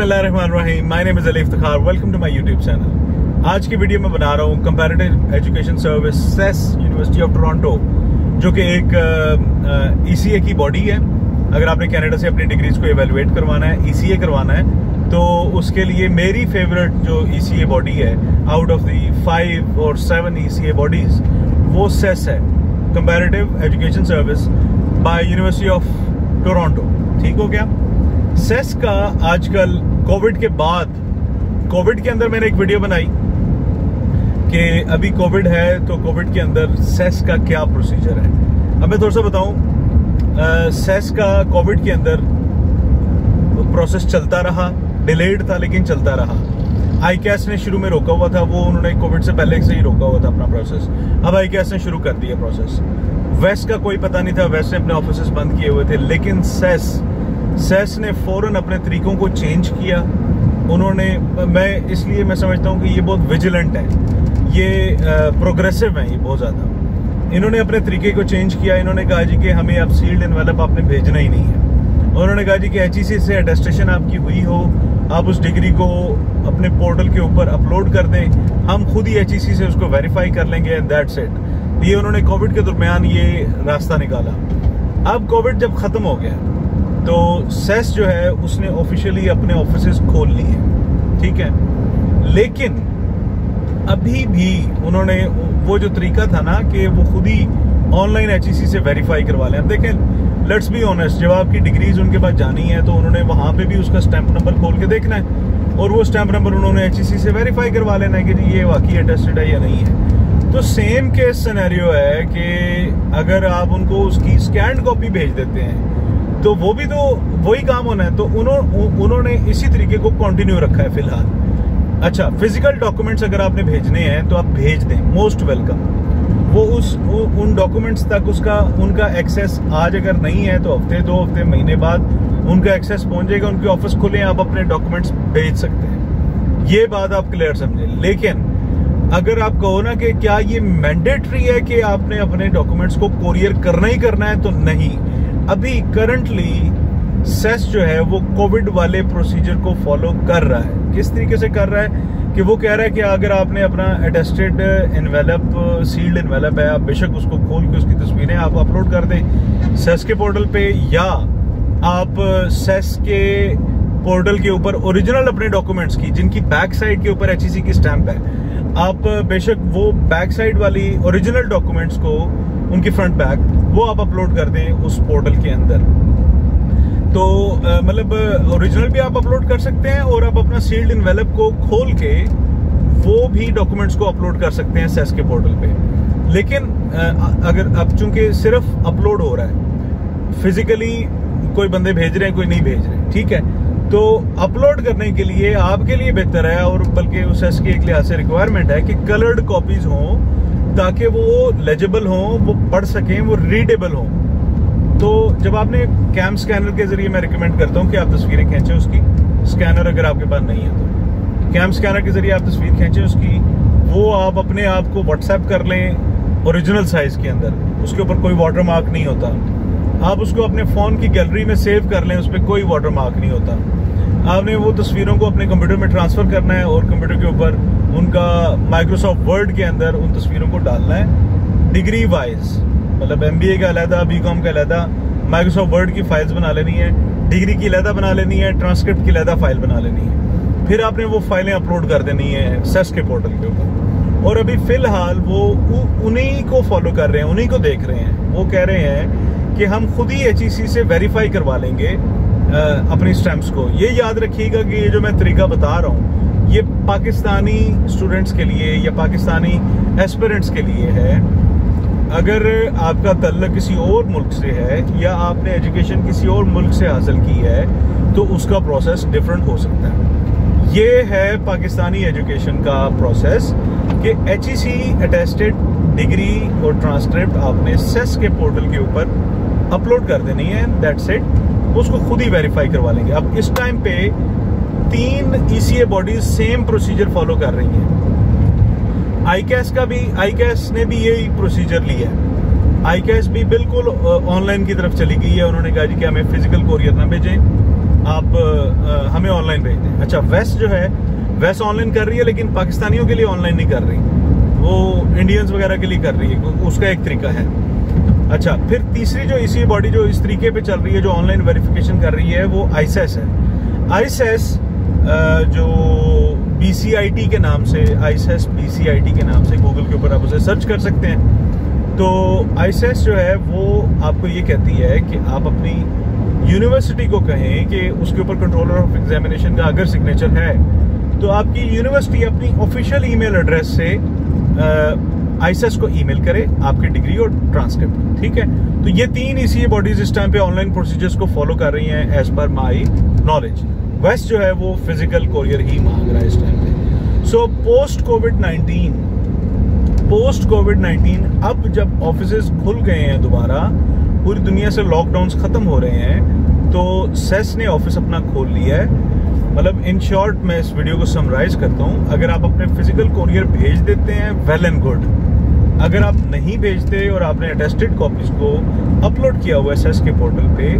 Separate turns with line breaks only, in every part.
बिस्मिल्लाहिर्रहमानिर्रहीम। My name is Ali Iftikhar. Welcome to my YouTube channel. आज की वीडियो में बना रहा हूँ comparative education services university of Toronto, जो कि एक ईसीए की बॉडी है। अगर आपने कनाडा से अपनी डिग्रीज को एवेलुएट करवाना है, ईसीए करवाना है, तो उसके लिए मेरी फेवरेट जो ईसीए बॉडी है आउट ऑफ दी 5 और 7 ईसीए बॉडीज, वो सेस है, comparative education service by university of Toronto. ठीक हो गया। सेस का आजकल कोविड के बाद, कोविड के अंदर मैंने एक वीडियो बनाई कि अभी कोविड है तो कोविड के अंदर सेस का क्या प्रोसीजर है। अब मैं थोड़ा सा बताऊं, सेस का कोविड के अंदर प्रोसेस चलता रहा, डिलेड था लेकिन चलता रहा। आईकैस ने शुरू में रोका हुआ था, वो उन्होंने कोविड से पहले से ही रोका हुआ था अपना प्रोसेस। अब आईकैस ने शुरू कर दिया प्रोसेस। वेस्ट का कोई पता नहीं था, वेस्ट ने अपने ऑफिस बंद किए हुए थे, लेकिन सेस ने फौरन अपने तरीकों को चेंज किया। उन्होंने, मैं समझता हूँ कि ये बहुत विजिलेंट है, ये प्रोग्रेसिव है, ये बहुत ज़्यादा। इन्होंने अपने तरीके को चेंज किया। इन्होंने कहा जी कि हमें अब सील्ड एनवेलप आपने भेजना ही नहीं है। उन्होंने कहा जी कि एचईसी से अटेस्टेशन आपकी हुई हो, आप उस डिग्री को अपने पोर्टल के ऊपर अपलोड कर दें, हम खुद ही एचईसी से उसको वेरीफाई कर लेंगे एंड दैट्स इट। ये उन्होंने कोविड के दरमियान ये रास्ता निकाला। अब कोविड जब खत्म हो गया तो सेस जो है उसने ऑफिशियली अपने ऑफिसेस खोल लिए, ठीक है। लेकिन अभी भी उन्होंने वो जो तरीका था ना कि वो खुद ही ऑनलाइन एचईसी से वेरीफाई करवा लें। अब देखें, लेट्स बी ऑनेस्ट, जब आपकी डिग्रीज उनके पास जानी है तो उन्होंने वहां पे भी उसका स्टैंप नंबर खोल के देखना है और वो स्टैंप नंबर उन्होंने एचईसी से वेरीफाई करवा लेना है कि जी ये वाकई अटेस्टेड है या नहीं है। तो सेम केस सिनेरियो है कि अगर आप उनको उसकी स्कैन्ड कॉपी भेज देते हैं तो वो भी तो वही काम होना है। तो उन्होंने इसी तरीके को कंटिन्यू रखा है फिलहाल। अच्छा, फिजिकल डॉक्यूमेंट्स अगर आपने भेजने हैं तो आप भेज दें, मोस्ट वेलकम। वो उन डॉक्यूमेंट्स तक उनका एक्सेस आज अगर नहीं है तो हफ्ते, 2 हफ्ते, महीने बाद उनका एक्सेस पहुंच जाएगा। उनके ऑफिस खुले, आप अपने डॉक्यूमेंट्स भेज सकते हैं। ये बात आप क्लियर समझें। लेकिन अगर आप कहो ना कि क्या ये मैंडेटरी है कि आपने अपने डॉक्यूमेंट्स को कोरियर करना ही करना है, तो नहीं। अभी करंटली सेस जो है वो कोविड वाले प्रोसीजर को फॉलो कर रहा है। किस तरीके से कर रहा है कि वो कह रहा है कि अगर आपने अपना अटेस्टेड एनवेलप, सील्ड एनवेलप है, आप बेशक उसको खोल के उसकी तस्वीरें आप अपलोड कर दें सेस के पोर्टल पे, या आप सेस के पोर्टल के ऊपर ओरिजिनल अपने डॉक्यूमेंट्स की, जिनकी बैक साइड के ऊपर एचईसी की स्टैंप है, आप बेशक वो बैक साइड वाली ओरिजिनल डॉक्यूमेंट्स को, उनकी फ्रंट बैक, वो आप अपलोड कर दें उस पोर्टल के अंदर। तो मतलब ओरिजिनल भी आप अपलोड कर सकते हैं और आप अपना सील्ड एनवेलप को खोल के वो भी डॉक्यूमेंट्स को अपलोड कर सकते हैं सेस के पोर्टल पे। लेकिन अगर अब चूंकि सिर्फ अपलोड हो रहा है, फिजिकली कोई बंदे भेज रहे हैं, कोई नहीं भेज रहे, ठीक है, तो अपलोड करने के लिए आपके लिए बेहतर है, और बल्कि उस सेस की एक लिहाज से रिक्वायरमेंट है कि कलर्ड कॉपीज हों, ताकि वो लेजिबल हों, वो पढ़ सकें, वो रीडेबल हों। तो जब आपने कैम स्कैनर के जरिए, मैं रिकमेंड करता हूं कि आप तस्वीरें खींचें उसकी, स्कैनर अगर आपके पास नहीं है तो कैम स्कैनर के जरिए आप तस्वीर खींचें उसकी, वो आप अपने आप को व्हाट्सएप कर लें ओरिजिनल साइज के अंदर, उसके ऊपर कोई वाटर मार्क नहीं होता। आप उसको अपने फोन की गैलरी में सेव कर लें, उस पर कोई वाटर मार्क नहीं होता। आपने वो तस्वीरों को अपने कंप्यूटर में ट्रांसफर करना है और कंप्यूटर के ऊपर उनका माइक्रोसॉफ्ट वर्ड के अंदर उन तस्वीरों को डालना है। डिग्री वाइज, मतलब एमबीए का अलहदा, बीकॉम का अलहदा, माइक्रोसॉफ्ट वर्ड की फाइल्स बना लेनी है, डिग्री की अलहदा बना लेनी है, ट्रांसक्रिप्ट की अलहदा फाइल बना लेनी है। फिर आपने वो फाइलें अपलोड कर देनी है सेस के पोर्टल के ऊपर। और अभी फिलहाल वो उन्हीं को फॉलो कर रहे हैं, उन्हीं को देख रहे हैं। वो कह रहे हैं कि हम खुद ही एचईसी से वेरीफाई करवा लेंगे अपनी स्टैम्प्स को। ये याद रखिएगा कि ये जो मैं तरीका बता रहा हूँ, ये पाकिस्तानी स्टूडेंट्स के लिए या पाकिस्तानी एस्पिरेंट्स के लिए है। अगर आपका तल्लुक किसी और मुल्क से है या आपने एजुकेशन किसी और मुल्क से हासिल की है तो उसका प्रोसेस डिफरेंट हो सकता है। ये है पाकिस्तानी एजुकेशन का प्रोसेस कि एचईसी अटेस्टेड डिग्री और ट्रांसक्रिप्ट आपने सेस के पोर्टल के ऊपर अपलोड कर देनी है, दैट्स इट। उसको खुद ही वेरीफाई करवा लेंगे। अब इस टाइम पे 3 ECA bodies same procedure follow कर रही हैं। आईकैस ने भी यही प्रोसीजर लिया है। आईकैस भी बिल्कुल ऑनलाइन की तरफ चली गई है। उन्होंने कहा जी कि हमें फिजिकल कोरियर ना भेजें, आप हमें ऑनलाइन भेज दें। अच्छा, वेस्ट जो है वेस्ट ऑनलाइन कर रही है, लेकिन पाकिस्तानियों के लिए ऑनलाइन नहीं कर रही, वो इंडियंस वगैरह के लिए कर रही है, उसका एक तरीका है। अच्छा, फिर तीसरी जो इसी बॉडी जो इस तरीके पे चल रही है, जो ऑनलाइन वेरिफिकेशन कर रही है, वो आईसेस है। आईसेस जो BCIT के नाम से, आईसेस BCIT के नाम से गूगल के ऊपर आप उसे सर्च कर सकते हैं। तो आईसेस जो है वो आपको ये कहती है कि आप अपनी यूनिवर्सिटी को कहें कि उसके ऊपर कंट्रोलर ऑफ एग्जामिनेशन का अगर सिग्नेचर है तो आपकी यूनिवर्सिटी अपनी ऑफिशियल ईमेल एड्रेस से आईसेस को ईमेल करे आपकी डिग्री और ट्रांसक्रिप्ट। ठीक है, तो ये 3 ECA बॉडीज इस टाइम पे ऑनलाइन प्रोसीजर्स को फॉलो कर रही हैं as per my knowledge. Waste जो है वो फिजिकल कोरियर ही मांग रहा है इस टाइम पे। सो पोस्ट कोविड 19 अब जब ऑफिसेज खुल गए हैं दोबारा, पूरी दुनिया से लॉकडाउन्स खत्म हो रहे हैं, तो सेस ने ऑफिस अपना खोल लिया है। मतलब इन शॉर्ट मैं इस वीडियो को समराइज करता हूं, अगर आप अपने फिजिकल कोरियर भेज देते हैं वेल एंड गुड, अगर आप नहीं भेजते और आपने अटेस्टेड कॉपीज को अपलोड किया हुआ है सेस के पोर्टल पे,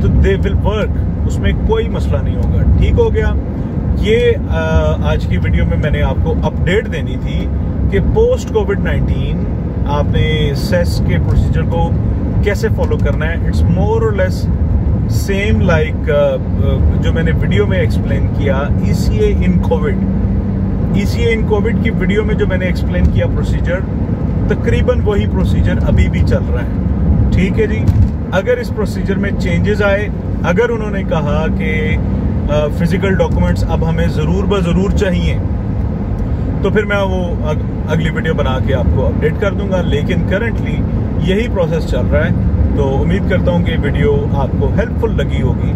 तो दे विल वर्क, उसमें कोई मसला नहीं होगा। ठीक हो गया। ये आज की वीडियो में मैंने आपको अपडेट देनी थी कि पोस्ट कोविड-19 आपने सेस के प्रोसीजर को कैसे फॉलो करना है। इट्स मोर और लेस सेम लाइक जो मैंने वीडियो में एक्सप्लेन किया ECA इन कोविड की वीडियो में जो मैंने एक्सप्लेन किया प्रोसीजर, तकरीबन वही प्रोसीजर अभी भी चल रहा है। ठीक है जी। अगर इस प्रोसीजर में चेंजेस आए, अगर उन्होंने कहा कि फिजिकल डॉक्यूमेंट्स अब हमें जरूर चाहिए, तो फिर मैं वो अगली वीडियो बना के आपको अपडेट कर दूंगा। लेकिन करंटली यही प्रोसेस चल रहा है, तो उम्मीद करता हूँ कि वीडियो आपको हेल्पफुल लगी होगी।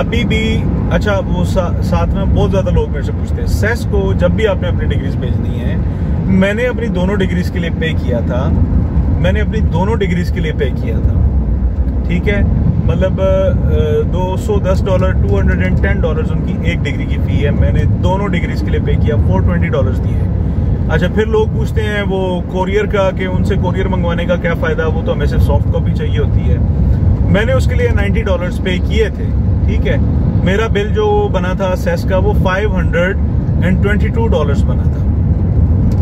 अभी भी अच्छा, वो साथ में बहुत ज़्यादा लोग मेरे से पूछते हैं सेस को जब भी आपने अपनी डिग्रीज भेजनी है, मैंने अपनी दोनों डिग्रीज के लिए पे किया था, ठीक है। मतलब $210 $210 उनकी एक डिग्री की फी है, मैंने दोनों डिग्रीज के लिए पे किया, $420 दिए। अच्छा, फिर लोग पूछते हैं वो कोरियर का, कि उनसे कोरियर मंगवाने का क्या फ़ायदा, वो तो हमें सिर्फ सॉफ्ट कॉपी चाहिए होती है। मैंने उसके लिए $90 पे किए थे। ठीक है, मेरा बिल जो बना था सेस का वो $522 बना था।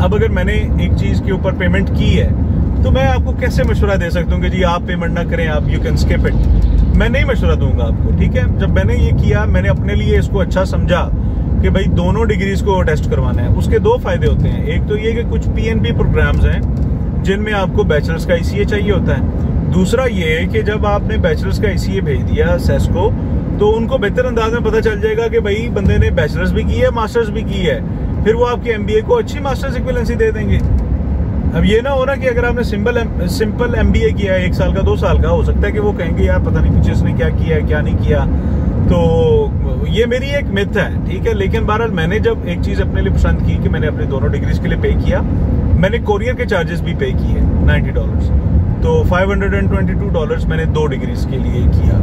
अब अगर मैंने एक चीज़ के ऊपर पेमेंट की है, तो मैं आपको कैसे मशवरा दे सकता हूँ कि जी आप पेमेंट ना करें, आप यू कैन स्किप इट। मैं नहीं मशवरा दूंगा आपको। ठीक है, जब मैंने ये किया, मैंने अपने लिए इसको अच्छा समझा कि भाई दोनों डिग्रीज को टेस्ट करवाना है। उसके 2 फायदे होते हैं। एक तो ये कि कुछ PNP प्रोग्राम्स हैं जिनमें आपको बैचलर्स का ECA चाहिए होता है। दूसरा ये कि जब आपने बैचलर्स का ECA भेज दिया सेस को, तो उनको बेहतर अंदाज में पता चल जाएगा कि भाई बंदे ने बैचलर्स भी की है, मास्टर्स भी की है, फिर वो आपके MBA को अच्छी मास्टर्स इक्विवेलेंसी दे देंगे। अब ये ना हो ना कि अगर आपने सिंपल MBA किया है 1 साल का 2 साल का, हो सकता है कि वो कहेंगे यार पता नहीं पीछे इसने क्या किया है क्या नहीं किया। तो ये मेरी एक मिथ है। ठीक है, लेकिन बहरहाल मैंने जब एक चीज अपने लिए पसंद की कि मैंने अपने दोनों डिग्रीज के लिए पे किया, मैंने कोरियर के चार्जेस भी पे किए $90, तो $522 मैंने 2 डिग्रीज के लिए किया।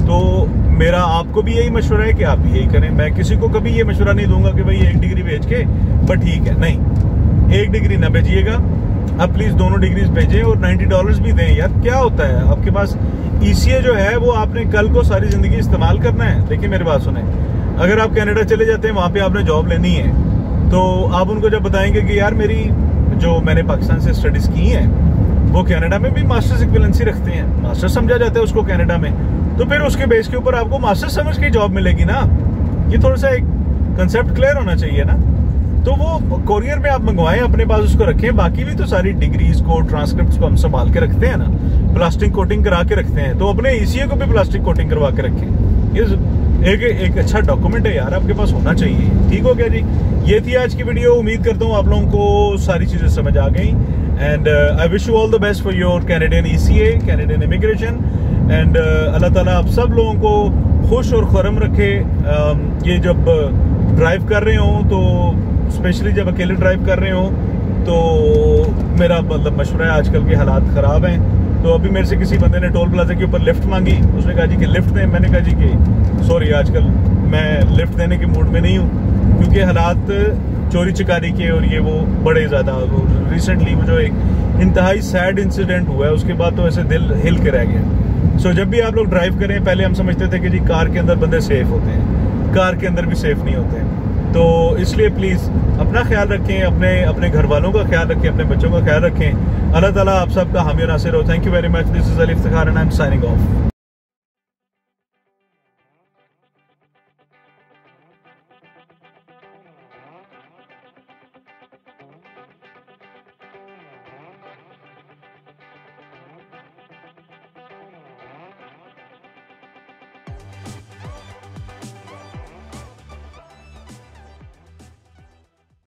तो मेरा आपको भी यही मशवरा है कि आप भी यही करें। मैं किसी को कभी ये मशवरा नहीं दूंगा कि भाई 1 डिग्री भेज के बट ठीक है, नहीं, 1 डिग्री ना भेजिएगा, आप प्लीज दोनों डिग्रीज भेजें और $90 भी दें। यार क्या होता है, आपके पास ECA जो है वो आपने कल को सारी जिंदगी इस्तेमाल करना है। देखिए मेरी बात सुने, अगर आप कनाडा चले जाते हैं, वहां पे आपने जॉब लेनी है, तो आप उनको जब बताएंगे कि यार मेरी जो मैंने पाकिस्तान से स्टडीज की हैं वो कनाडा में भी मास्टर्स इक्विवेलेंसी रखते हैं, मास्टर समझा जाता है उसको कनाडा में, तो फिर उसके बेस के ऊपर आपको मास्टर समझ के जॉब मिलेगी ना। ये थोड़ा सा एक कंसेप्ट क्लियर होना चाहिए ना। तो वो कोरियर में आप मंगवाएं, अपने पास उसको रखें। बाकी भी तो सारी डिग्रीज को, ट्रांसक्रिप्ट को हम संभाल के रखते हैं ना, प्लास्टिक कोटिंग करा के रखते हैं, तो अपने ECA को भी प्लास्टिक कोटिंग करवा के रखें। ये एक अच्छा डॉक्यूमेंट है यार, आपके पास होना चाहिए। ठीक हो गया जी, ये थी आज की वीडियो। उम्मीद करता हूँ आप लोगों को सारी चीजें समझ आ गई, and I wish you all the best for your Canadian ECA, Canadian immigration, and अल्लाह ताला आप सब लोगों को खुश और खुर्रम रखे। ये जब ड्राइव कर रहे हो, तो स्पेशली जब अकेले ड्राइव कर रहे हो, तो मेरा मतलब मशवरा है, आजकल के हालात ख़राब हैं, तो अभी मेरे से किसी बंदे ने टोल प्लाजा के ऊपर लिफ्ट मांगी, उसने कहा जी कि लिफ्ट दें। मैंने कहा जी कि सॉरी, आजकल मैं लिफ्ट देने के मूड में नहीं हूँ, क्योंकि हालात चोरी चकारी के और ये वो बड़े ज़्यादा, रिसेंटली वो जो एक इंतहाई सैड इंसिडेंट हुआ है, उसके बाद तो ऐसे दिल हिल के रह गया। सो जब भी आप लोग ड्राइव करें, पहले हम समझते थे कि जी कार के अंदर बंदे सेफ होते हैं, कार के अंदर भी सेफ नहीं होते। तो इसलिए प्लीज़ अपना ख्याल रखें, अपने घर वालों का ख्याल रखें, अपने बच्चों का ख्याल रखें। अल्लाह ताला आप सबका हामी और नासिर हो। Thank you very much. This is Ali Iftikhar and I am signing off.